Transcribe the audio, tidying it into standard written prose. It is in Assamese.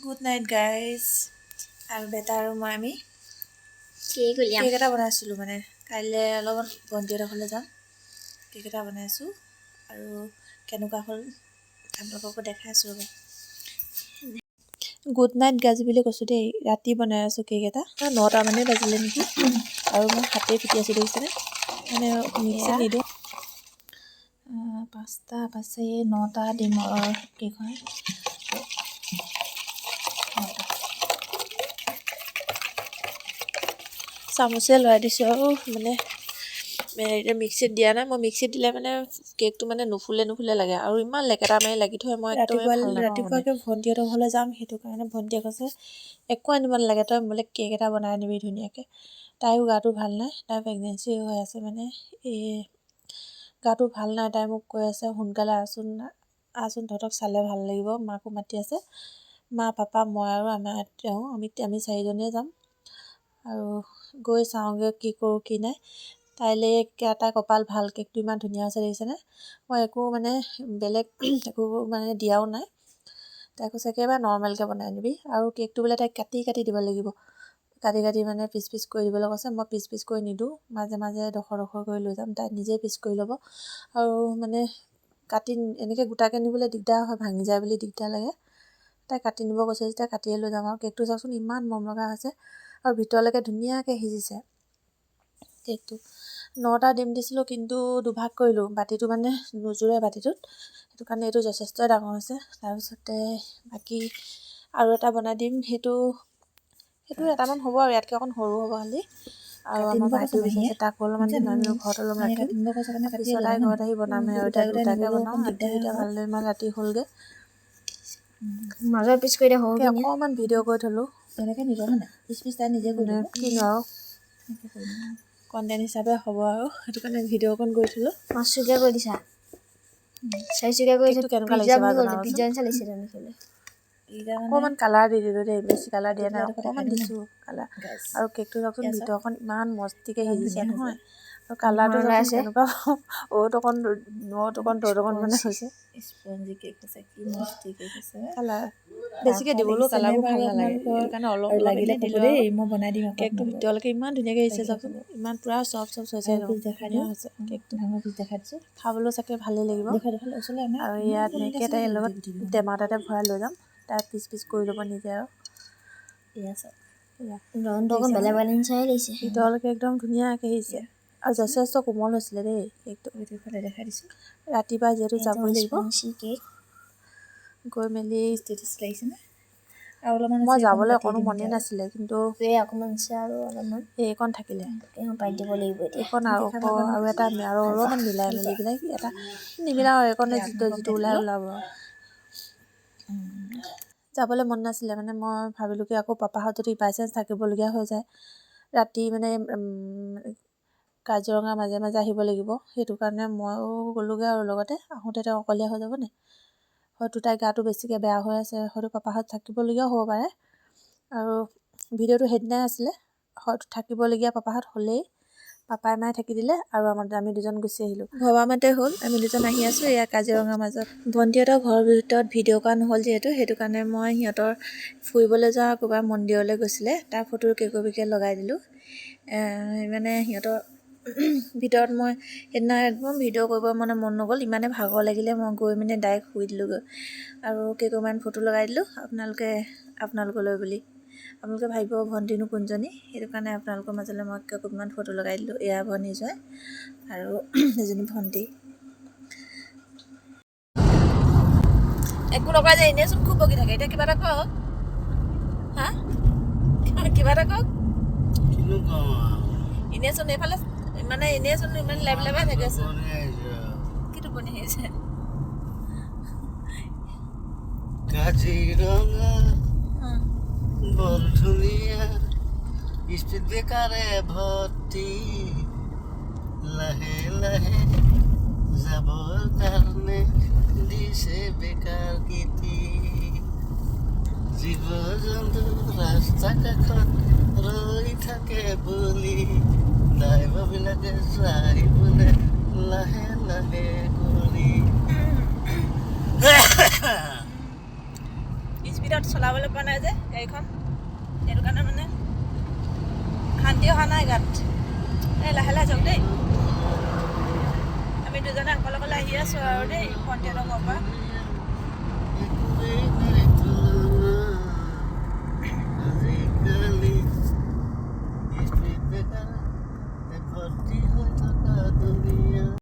Good night guys. আৰু বেটা আৰু মই আমি কেক উলিয়াম। কেক এটা বনাইছিলোঁ মানে কাইলৈ অলপমান ভণ্টিহঁতৰ ঘৰলৈ যাম। কেক এটা বনাইছোঁ আৰু কেনেকুৱা হ'ল আপোনালোককো দেখাই আছোঁ ৰ'ব। গুড নাইট গাজ বুলি কৈছোঁ দেই। ৰাতি বনাই আছোঁ কেক এটা 9টা মানে বাজিলে নেকি, আৰু মই হাতেই পিটি আছোঁ দেখিছেনে, মানে মিক্সিত নিদিওঁ। 5টা পাছে 9টা ডিমৰ কেক হয়। চামুচে লৰাই দিছোঁ আৰু মানে এতিয়া মিক্সিত দিয়া নাই। মই মিক্সিত দিলে মানে কেকটো মানে নুফুলে লাগে আৰু ইমান লেকেটা মাৰি লাগি থয়। মই ৰাতিপুৱাকৈ ভণ্টিহঁতৰ ঘৰলৈ যাম, সেইটো কাৰণে ভণ্টিয়ে কৈছে একো আনিব নালাগে, তই বোলে কেক এটা বনাই আনিবি ধুনীয়াকৈ। তাইও গাটো ভাল নাই, তাই প্ৰেগনেঞ্চি হৈ আছে, মানে এই গাটো ভাল নাই। তাই মোক কৈ আছে সোনকালে আচোন তহঁতক চালে ভাল লাগিব। মাকো মাতি আছে, মা পাপা মই আৰু আমাৰ আমি 4জনীয়ে যাম আৰু গৈ চাওঁগৈ কি কৰোঁ কি নাই। তাইলৈ এটা কপাল ভাল, কেকটো ইমান ধুনীয়া হৈছে দেখিছেনে। মই একো মানে বেলেগ একো মানে দিয়াও নাই। তাই কৈছে একেবাৰে নৰ্মেলকৈ বনাই আনিবি, আৰু কেকটো বোলে তাইক কাটি দিব লাগিব। কাটি মানে পিচ কৰি দিবলৈ কৈছে। মই পিচ কৰি নিদিওঁ, মাজে ডোখৰ কৰি লৈ যাম। তাই নিজেই পিচ কৰি ল'ব, আৰু মানে কাটি এনেকৈ গোটাকৈ নিবলৈ দিগদাৰ হয়, ভাঙি যায় বুলি দিগদাৰ লাগে। তাই কাটি নিব কৈছে যেতিয়া কাটিয়ে লৈ যাম। আৰু কেকটো চাওকচোন ইমান মৰম লগা হৈছে, আৰু ভিতৰলৈকে ধুনীয়াকৈ সিজিছে কেকটো। 9টা ডিম দিছিলোঁ, কিন্তু দুভাগ কৰিলোঁ। বাতিটো মানে নোজোৰে বাতিটোত, সেইটো কাৰণে এইটো যথেষ্ট ডাঙৰ হৈছে। তাৰপিছতে বাকী আৰু এটা বনাই দিম, সেইটো এটামান হ'ব, আৰু ইয়াতকৈ অকণ সৰু হ'ব খালি। আৰু আমাৰ ভাইটিও বিচাৰিছে, তাক অলপমান দিম, আমি ঘৰত অলপ ৰাখিম। পিছত তাই ঘৰত আহি বনামহে, আৰু এতিয়া দুটাকৈ বনাওঁ। ৰাতি এতিয়া ভালদৰে ৰাতি হ'লগৈ। মাজৰ পিচ কৰি দিয়া সৰু অকণমান ভিডিঅ' কৰি থ'লোঁ, তেনেকৈ নিব নাই পিচ তাই নিজে মানে কিনো আৰু কণ্টেণ্ট হিচাপে হ'ব, আৰু সেইটো কাৰণে ভিডিঅ' অকণ কৰি থ'লোঁ। 5 চুকীয়া কৰি দিছা, 4 চুকীয়া কৰি দিছা। কেনেকুৱা পিজ্জা লাগিছে বুলি বাৰু ক'লে জনাবচোন। পিজ্জা নিচিনা লাগিছে দেখিবলৈ। অকণমান কালাৰ দি দিলোঁ দেই, বেছি কালাৰ দিয়া নাই, অকণমান দিছোঁ কালাৰ। আৰু কেকটো চাওকচোন, ভিতৰখন ইমান মস্তিকৈ সিজিছে নহয়, আৰু কালাৰটো চাওকচোন কেনেকুৱা অ'ত অকণ মানে হৈছে স্পঞ্জি কেক আছে, কি মস্তি কেক আছে। কালাৰ। বেছিকৈ দিবলৈও কালাৰবোৰ ভাল নালাগে, সেইটো কাৰণে অলপ লাগিলে এনেই ক'ব দিলোঁ। দেই, আৰু মই বনাই দিম আকৌ কেকটো ভিতৰলৈকে ইমান ধুনীয়াকৈ আহিছে চাওকচোন, ইমান পূৰা চফ্ট হৈছে, পিচ দেখাই ধুনীয়া দিওঁ, হৈছে কেকটো। ডাঙৰ পিচ দেখাই দিছোঁ, খাবলৈও চাগে ভালেই লাগিব। ওচৰলৈ আনা। আৰু ইয়াত এনেকৈ তাইৰ লগত টেমা এটাতে ভৰাই লৈ যাম। তাই পিচ কৰি ল'ব নিজে, আৰু এয়া চাওক ৰনটো অকণ বেলেগ নিচাই লাগিছে। ভিতৰলৈকে একদম ধুনীয়াকৈ আহিছে, আৰু যথেষ্ট কোমল হৈছিলে দেই কেকটো। এইফালে দেখাই দিছোঁ, ৰাতিপুৱা যিহেতু যাবই লাগিব, কেক গৈ মেলি ষ্টেটাছ লাগিছেনে। আৰু অলপমান মই যাবলৈ অকণো মনেই নাছিলে, কিন্তু অকণমান আছে আৰু অলপমান এইকণ থাকিলে। পাতি দিব লাগিব এতিয়া। এইকণ আৰু এটা আৰু অলপমান মিলাই মেলি পেলাই এটা নিমিলাও, আৰু এইকণে যিটো ওলাব। যাবলৈ মন নাছিলে, মানে মই ভাবিলোঁ কি আকৌ পাপাহঁত যদি বাই চান্স থাকিবলগীয়া হৈ যায়, ৰাতি মানে কাজিৰঙা মাজে আহিব লাগিব, সেইটো কাৰণে ময়ো গ'লোগৈ। আৰু লগতে আহোঁতে তেওঁ অকলীয়া হৈ যাবনে, হয়তো তাইৰ গাটো বেছিকৈ বেয়া হৈ আছে, হয়তো পাপাহঁত থাকিবলগীয়াও হ'ব পাৰে। আৰু ভিডিঅ'টো সেইদিনাই আছিলে, হয়তো থাকিবলগীয়া পাপাহঁত হ'লেই, পাপাই মায়ে থাকি দিলে, আৰু আমি দুজন গুচি আহিলোঁ। ভবামতে হ'ল, আমি দুজন আহি আছোঁ এয়া কাজিৰঙাৰ মাজত। ভণ্টিহঁতৰ ঘৰৰ ভিতৰত ভিডিঅ' কৰা নহ'ল যিহেতু, সেইটো কাৰণে মই সিহঁতৰ ফুৰিবলৈ যোৱা ক'ৰবাৰ মন্দিৰলৈ গৈছিলে, তাৰ ফটো কেকবিকে লগাই দিলোঁ। মানে সিহঁতৰ ভিতৰত মই সেইদিনা একদম ভিডিঅ' কৰিব মানে মন নগ'ল, ইমানে ভাগৰ লাগিলে, মই গৈ মানে ডাইৰেক্ট শুই দিলোঁগৈ, আৰু কেইকমান ফটো লগাই দিলোঁ আপোনালোকলৈ বুলি। আপোনালোকে ভাবিব ভণ্টিনো কোনজনী, সেইটো কাৰণে আপোনালোকৰ মাজলৈ মই কেইকমান ফটো লগাই দিলোঁ। এয়া ভনী জয়, আৰু এজনী ভণ্টি। একো নকৰা যে, এনেইচোন খুব বকি থাকে। এতিয়া কিবা এটা কওক, হা কিবা এটা কওক। এনেইচোন এইফালে মানে এনেইচোন ইমান লেবাই থাকে। কি টোপনি আহিছে? কাজিৰঙা বৰ ধুনীয়া, স্পীড ব্ৰেকাৰে ভৰ্তি, লাহে যাবৰ কাৰণে দিছে বেকাৰ গীতি। জীৱ জন্তু ৰাস্তা কাষত ৰৈ থাকে বুলি, ড্ৰাইভাৰবিলাকে যাই বোলে লাহে কৰি। স্পীড স্পীডত চলাবলৈ পৰা নাই যে গাড়ীখন সেইটো কাৰণে মানে শান্তি অহা নাই গাত এই লাহে লাহে যাওক দেই আমি দুজনে অকলে অকলে আহি আছোঁ আৰু দেই ভণ্টিহঁতৰ ঘৰৰ পৰা